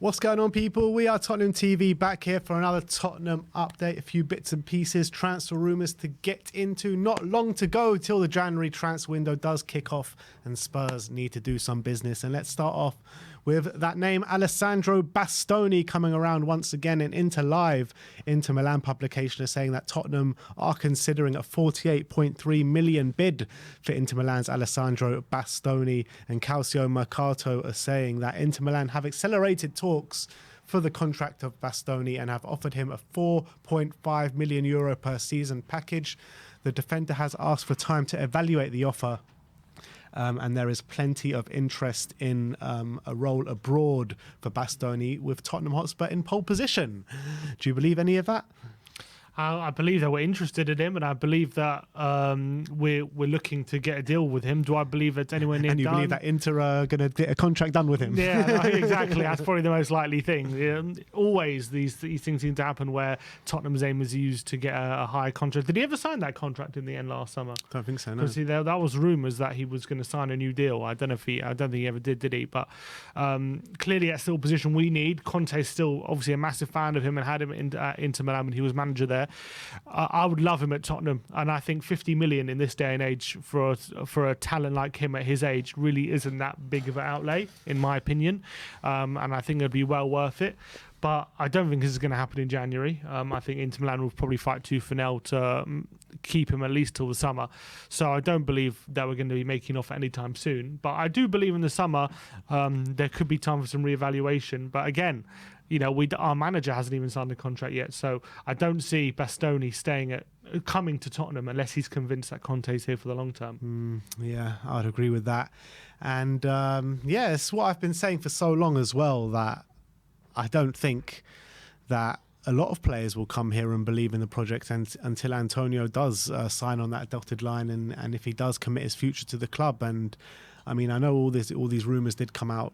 What's going on, people? We are Tottenham TV, back here for another Tottenham update. A few bits and pieces, transfer rumours to get into. Not long to go till the January transfer window does kick off and Spurs need to do some business. And let's start off with that name, Alessandro Bastoni, coming around once again in Inter Live. Inter Milan publication is saying that Tottenham are considering a 48.3 million bid for Inter Milan's Alessandro Bastoni, and Calcio Mercato are saying that Inter Milan have accelerated talks for the contract of Bastoni and have offered him a 4.5 million euro per season package. The defender has asked for time to evaluate the offer. And there is plenty of interest in a role abroad for Bastoni, with Tottenham Hotspur in pole position. Do you believe any of that? I believe that we're interested in him, and I believe that we're looking to get a deal with him. Do I believe it's anywhere near done? And you believe that Inter are going to get a contract done with him? Yeah, no, exactly. That's probably the most likely thing. Yeah, always these things seem to happen where Tottenham's aim is used to get a high contract. Did he ever sign that contract in the end last summer? I don't think so, no. Because that was rumours that he was going to sign a new deal. I don't think he ever did he? But clearly that's still a position we need. Conte's still obviously a massive fan of him and had him in Inter Milan when he was manager there. I would love him at Tottenham, and I think 50 million in this day and age for a talent like him at his age really isn't that big of an outlay, in my opinion, and I think it'd be well worth it. But I don't think this is going to happen in January. I think Inter Milan will probably fight tooth and nail to keep him at least till the summer. So I don't believe that we're going to be making off anytime soon. But I do believe in the summer there could be time for some reevaluation. But again, you know, our manager hasn't even signed a contract yet, so I don't see Bastoni coming to Tottenham unless he's convinced that Conte's here for the long term. Yeah, I'd agree with that. And yeah, it's what I've been saying for so long as well, that I don't think that a lot of players will come here and believe in the project until Antonio does sign on that dotted line, and if he does commit his future to the club. And I mean, I know all these rumours did come out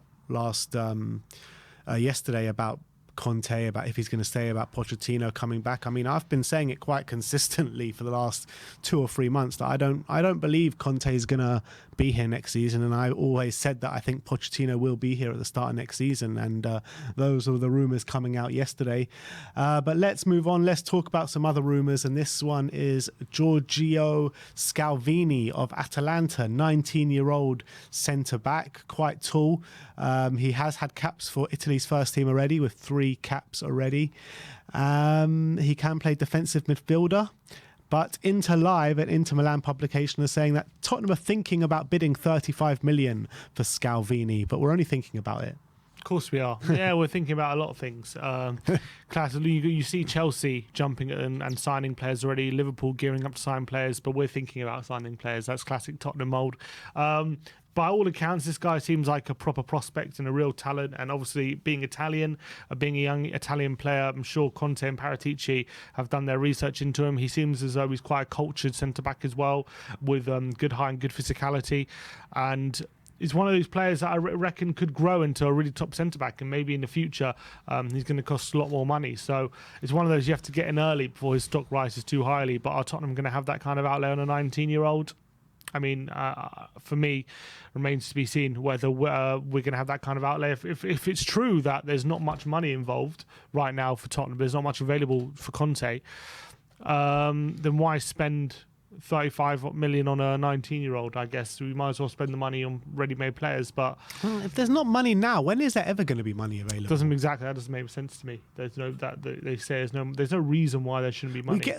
yesterday about Conte, about if he's going to stay, about Pochettino coming back. I mean, I've been saying it quite consistently for the last 2 or 3 months that I don't believe Conte is going to be here next season, and I always said that I think Pochettino will be here at the start of next season, and those are the rumours coming out yesterday. But let's move on. Let's talk about some other rumours, and this one is Giorgio Scalvini of Atalanta, 19-year-old centre-back, quite tall. He has had caps for Italy's first team already, with 3 caps already. He can play defensive midfielder. But Inter Live, an Inter Milan publication, is saying that Tottenham are thinking about bidding 35 million for Scalvini, but we're only thinking about it. Of course we are. Yeah, we're thinking about a lot of things. Classically, you see Chelsea jumping and signing players already, Liverpool gearing up to sign players, but we're thinking about signing players. That's classic Tottenham mould. By all accounts, this guy seems like a proper prospect and a real talent. And obviously, being Italian, being a young Italian player, I'm sure Conte and Paratici have done their research into him. He seems as though he's quite a cultured centre-back as well, with good height and good physicality. And he's one of those players that I reckon could grow into a really top centre-back, and maybe in the future he's going to cost a lot more money. So it's one of those you have to get in early before his stock rises too highly. But are Tottenham going to have that kind of outlay on a 19-year-old? I mean, for me, remains to be seen whether we're going to have that kind of outlay. If it's true that there's not much money involved right now for Tottenham, there's not much available for Conte, then why spend 35 million on a 19-year-old? I guess we might as well spend the money on ready-made players. But if there's not money now, when is there ever going to be money available? That doesn't make sense to me. There's no reason why there shouldn't be money.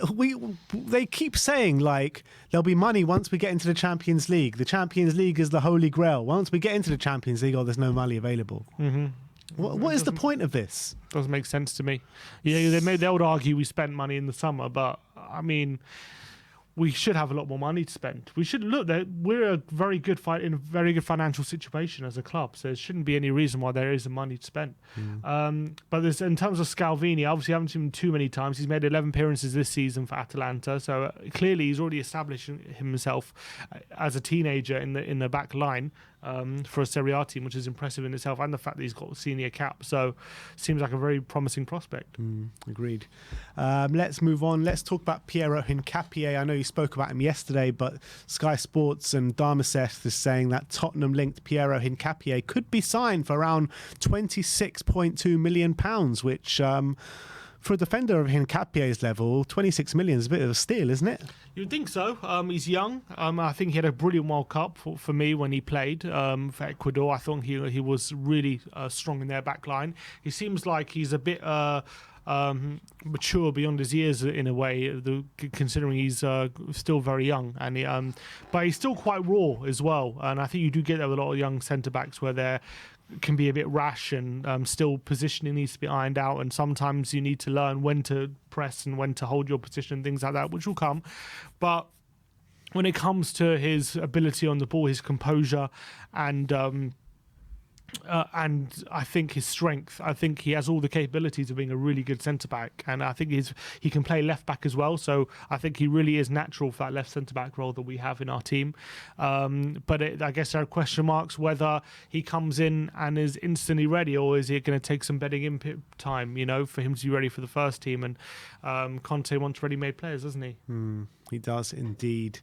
They keep saying like there'll be money once we get into the Champions League. The Champions League is the holy grail. Once we get into the Champions League, there's no money available. Mm-hmm. What is the point of this? Doesn't make sense to me. Yeah, they would argue we spent money in the summer, but I mean, we should have a lot more money to spend. We should look that we're in a very good financial situation as a club, so there shouldn't be any reason why there isn't money to spend. But in terms of Scalvini, obviously I haven't seen him too many times. He's made 11 appearances this season for Atalanta, so clearly he's already established himself as a teenager in the back line. for a Serie A team, which is impressive in itself, and the fact that he's got a senior cap. So seems like a very promising prospect. Agreed. Let's move on. Let's talk about Piero Hincapie. I know you spoke about him yesterday, but Sky Sports and Darmstadt is saying that Tottenham-linked Piero Hincapie could be signed for around £26.2 million, which for a defender of Hincapie's level, 26 million is a bit of a steal, isn't it? You'd think so. He's young. I think he had a brilliant World Cup for me when he played for Ecuador. I thought he was really strong in their back line. He seems like he's a bit mature beyond his years in a way, considering he's still very young, and but he's still quite raw as well. And I think you do get that with a lot of young centre backs where they're can be a bit rash, and still positioning needs to be ironed out, and sometimes you need to learn when to press and when to hold your position, things like that, which will come. But when it comes to his ability on the ball, his composure, and I think his strength, I think he has all the capabilities of being a really good centre-back, and I think he can play left-back as well, so I think he really is natural for that left centre-back role that we have in our team. But I guess there are question marks whether he comes in and is instantly ready, or is it going to take some bedding in time, for him to be ready for the first team. And Conte wants ready-made players, doesn't he? He does indeed.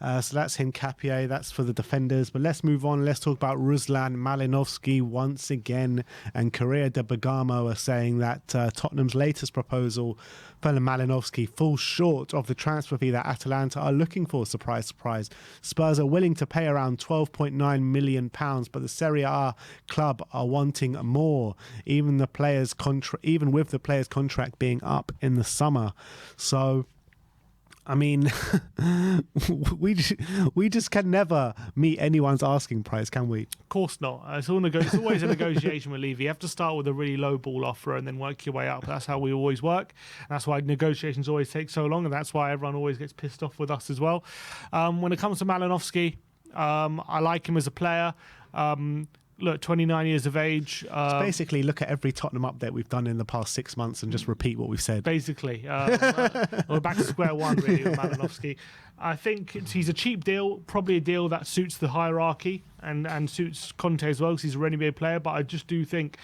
So that's Hincapie, that's for the defenders. But let's move on. Let's talk about Ruslan Malinovsky once again. And Correa de Bergamo are saying that Tottenham's latest proposal for Malinovsky falls short of the transfer fee that Atalanta are looking for. Surprise, surprise. Spurs are willing to pay around £12.9 million, but the Serie A club are wanting more, even with the player's contract being up in the summer. So, I mean, we just can never meet anyone's asking price, can we? Of course not. It's always a negotiation with Levy. You have to start with a really low ball offer and then work your way up. That's how we always work. That's why negotiations always take so long, and that's why everyone always gets pissed off with us as well. When it comes to Malinovsky, I like him as a player. Look, 29 years of age. Just basically look at every Tottenham update we've done in the past 6 months and just repeat what we've said. Basically. We're back to square one, really, with Malinovsky. I think he's a cheap deal, probably a deal that suits the hierarchy and suits Conte as well, because he's a ready-made player. But I just do think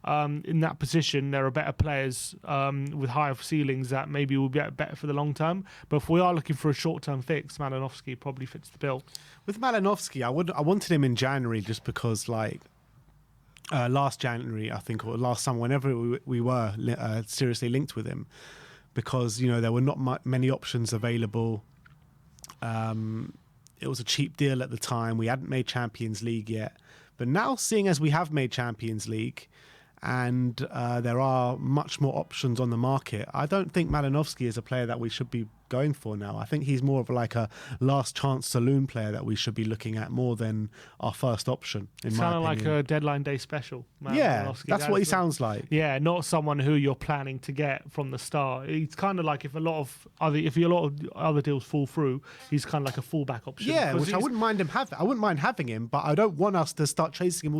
in that position there are better players with higher ceilings that maybe will get better for the long term. But if we are looking for a short-term fix, Malinovsky probably fits the bill. With Malinovsky, I wanted him in January just because, last January, I think, or last summer, whenever we were seriously linked with him, because, there were not many options available. It was a cheap deal at the time. We hadn't made Champions League yet. But now, seeing as we have made Champions League and there are much more options on the market, I don't think Malinovsky is a player that we should be going for now. I think he's more of a last chance saloon player that we should be looking at more than our first option, in my opinion. Like a deadline day special. Yeah, that's what he sounds like. Yeah, not someone who you're planning to get from the start. He's kind of like if a lot of other deals fall through, he's kind of like a fallback option. Yeah, which I wouldn't mind him having. I wouldn't mind having him, but I don't want us to start chasing him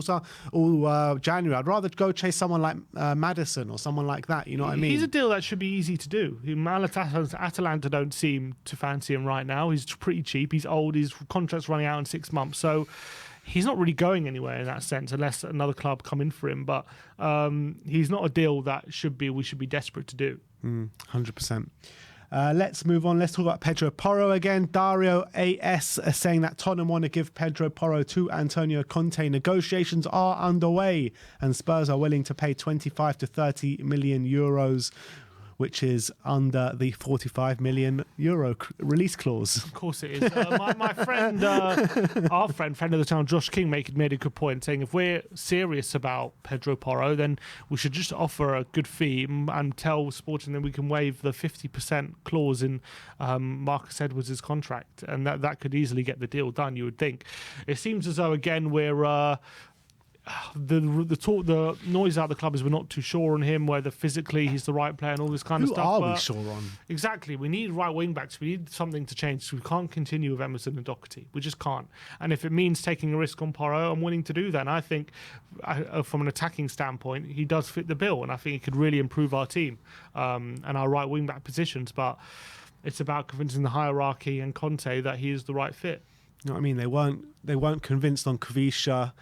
all January. I'd rather go chase someone like Maddison or someone like that. You know what I mean? He's a deal that should be easy to do. Atalanta don't seem to fancy him right now. He's pretty cheap. He's old. His contract's running out in 6 months, so he's not really going anywhere in that sense, unless another club come in for him. But he's not a deal that we should be desperate to do. 100%. Let's move on. Let's talk about Pedro Porro again. Dario AS is saying that Tottenham want to give Pedro Porro to Antonio Conte. Negotiations are underway, and Spurs are willing to pay 25 to 30 million euros, which is under the 45 million euro release clause. Of course it is. My friend, our friend of the channel, Josh King, made a good point, saying if we're serious about Pedro Porro, then we should just offer a good fee and tell Sporting that we can waive the 50% clause in Marcus Edwards' contract, and that could easily get the deal done, you would think. It seems as though, again, we're... The noise out of the club is we're not too sure on him, whether physically he's the right player and all this kind of stuff. Who are we sure on? Exactly. We need right wing backs. We need something to change. We can't continue with Emerson and Doherty. We just can't. And if it means taking a risk on Porro, I'm willing to do that. And I think from an attacking standpoint, he does fit the bill, and I think he could really improve our team and our right wing back positions. But it's about convincing the hierarchy and Conte that he is the right fit. You know what I mean? They weren't convinced on Kvisha.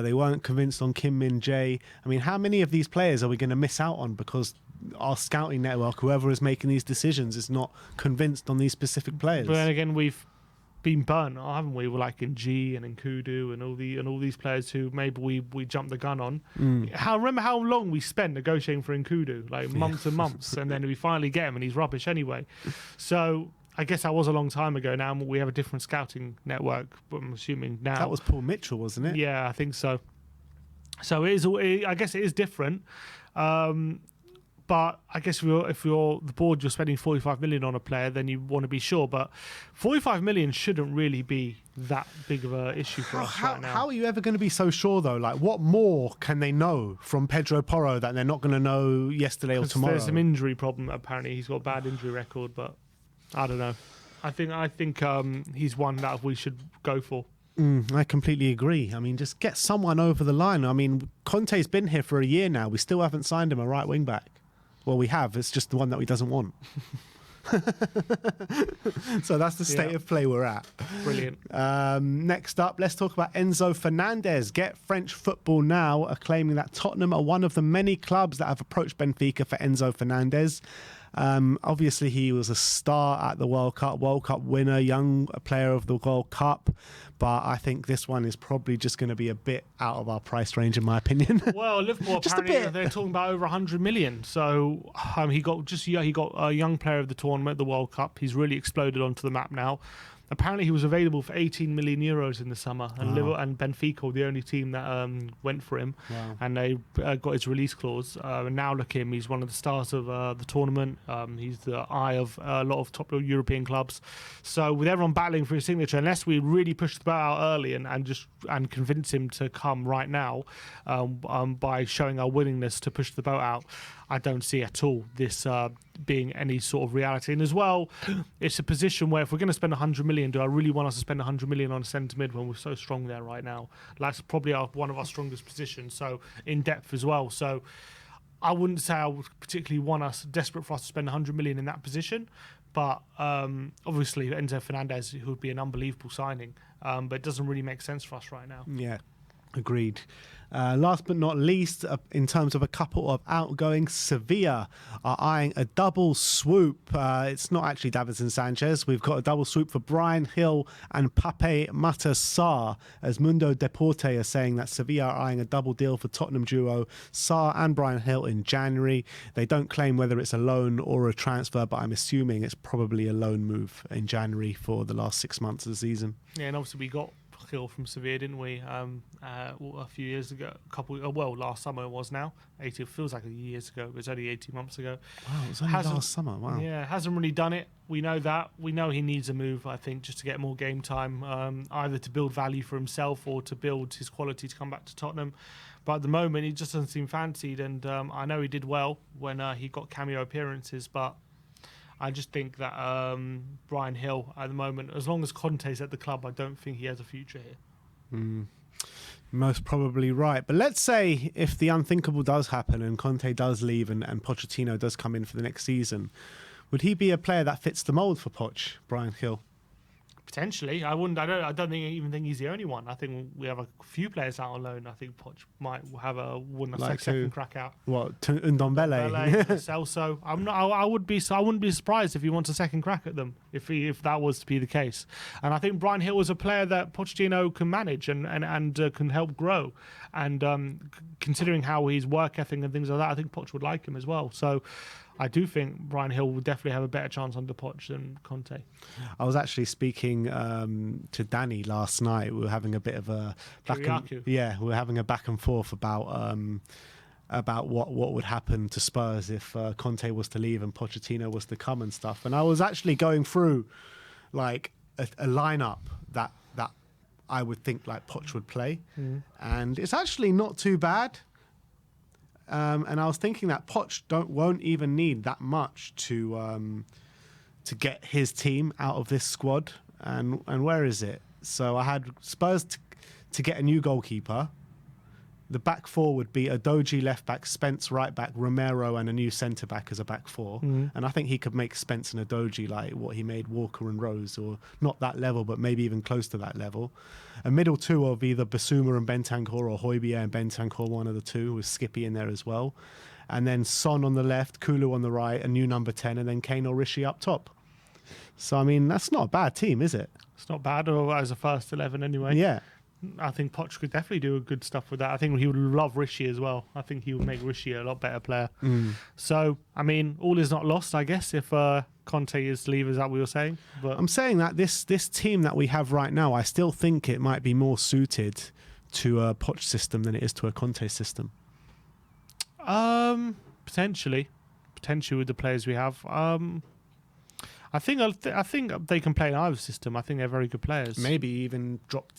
They weren't convinced on Kim Min Jae. I mean, how many of these players are we going to miss out on because our scouting network, whoever is making these decisions, is not convinced on these specific players? But then again, we've been burnt, haven't we? We're like in G and in Kudu and all these players who maybe we jumped the gun on. Remember how long we spent negotiating for Nkudu, like months and months, and then we finally get him and he's rubbish anyway. So I guess that was a long time ago. Now we have a different scouting network, but I'm assuming now. That was Paul Mitchell, wasn't it? Yeah, I think so. So it is. I guess it is different. But I guess if you're the board, you're spending 45 million on a player, then you want to be sure. But 45 million shouldn't really be that big of an issue for us right now. How are you ever going to be so sure, though? Like, what more can they know from Pedro Porro that they're not going to know yesterday or tomorrow? There's some injury problem. Apparently, he's got a bad injury record, but I don't know. I think he's one that we should go for. I completely agree. I mean, just get someone over the line. I mean, Conte's been here for a year now. We still haven't signed him a right wing back. Well, we have. It's just the one that he doesn't want. So that's the state of play we're at. Brilliant. Next up, let's talk about Enzo Fernandez. Get French Football Now are claiming that Tottenham are one of the many clubs that have approached Benfica for Enzo Fernandez. Obviously, he was a star at the World Cup winner, young player of the World Cup. But I think this one is probably just going to be a bit out of our price range, in my opinion. Well, Liverpool apparently they're talking about over 100 million. So he got a young player of the tournament, the World Cup. He's really exploded onto the map now. Apparently, he was available for 18 million euros in the summer, and and Benfica were the only team that went for him, and they got his release clause. And now look at him; he's one of the stars of the tournament. He's the eye of a lot of top European clubs. So with everyone battling for his signature, unless we really push the boat out early and convince him to come right now, by showing our willingness to push the boat out, I don't see at all this being any sort of reality. And as well, it's a position where if we're going to spend 100 million, do I really want us to spend 100 million on a centre mid when we're so strong there right now? That's probably one of our strongest positions, so in depth as well. So I wouldn't say I would particularly want us desperate for us to spend 100 million in that position. But obviously, Enzo Fernandez, who would be an unbelievable signing, but it doesn't really make sense for us right now. Yeah, agreed. Last but not least, in terms of a couple of outgoing, Sevilla are eyeing a double swoop. It's not actually Davinson Sanchez. We've got a double swoop for Bryan Gil and Pape Matar Sarr, as Mundo Deporte are saying that Sevilla are eyeing a double deal for Tottenham duo Sarr and Bryan Gil in January. They don't claim whether it's a loan or a transfer, but I'm assuming it's probably a loan move in January for the last 6 months of the season. Yeah, and obviously we got Gil from Sevilla, didn't we? A few years ago, last summer it was now. It feels like years ago. It was only 18 months ago. Wow, it was only last summer. Wow. Yeah, hasn't really done it. We know that. We know he needs a move, I think, just to get more game time, either to build value for himself or to build his quality to come back to Tottenham. But at the moment, he just doesn't seem fancied. And I know he did well when he got cameo appearances, but I just think that Bryan Gil, at the moment, as long as Conte's at the club, I don't think he has a future here. Most probably right. But let's say if the unthinkable does happen and Conte does leave and Pochettino does come in for the next season, would he be a player that fits the mould for Poch, Bryan Gil? Potentially. I don't even think he's the only one. I think we have a few players out on loan. I think Poch might have a second crack out. What, Ndombele? Celso. I wouldn't be surprised if he wants a second crack at them if that was to be the case. And I think Bryan Gil is a player that Pochettino can manage and can help grow. And considering how his work ethic and things like that, I think Poch would like him as well. So I do think Bryan Gil will definitely have a better chance under Poch than Conte. I was actually speaking to Danny last night. We were having a bit of a back and forth about what would happen to Spurs if Conte was to leave and Pochettino was to come and stuff. And I was actually going through like a lineup that I would think like Poch would play, and it's actually not too bad. And I was thinking that Poch won't even need that much to get his team out of this squad. And where is it? So I had Spurs to get a new goalkeeper, the back four would be Udogie left back, Spence right back, Romero and a new centre back as a back four. And I think he could make Spence and Udogie like what he made Walker and Rose, or not that level, but maybe even close to that level. A middle two of either Basuma and Bentancur, or Højbjerg and Bentancur, one of the two, with Skippy in there as well. And then Son on the left, Kulu on the right, a new number 10, and then Kane or Rishi up top. So, I mean, that's not a bad team, is it? It's not bad, or as a first 11 anyway. Yeah. I think Poch could definitely do good stuff with that. I think he would love Rishi as well. I think he would make Rishi a lot better player. So, I mean, all is not lost, I guess, if Conte is to leave, is that what you're saying? But I'm saying that this team that we have right now, I still think it might be more suited to a Poch system than it is to a Conte system. Potentially with the players we have. I think they can play in either system. I think they're very good players. Maybe even drop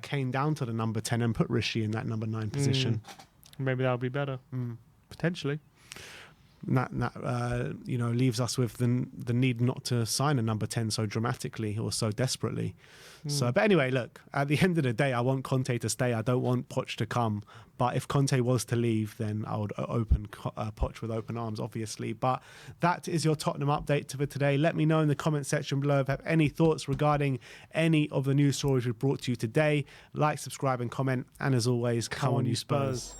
Kane down to the number 10 and put Rishi in that number 9 position. Maybe that would be better. Potentially. That leaves us with the need not to sign a number 10 so dramatically or so desperately. So, but anyway, look, at the end of the day, I want Conte to stay. I don't want Poch to come. But if Conte was to leave, then I would open Poch with open arms, obviously. But that is your Tottenham update for today. Let me know in the comment section below if you have any thoughts regarding any of the news stories we've brought to you today. Like, subscribe and comment. And as always, come on you Spurs.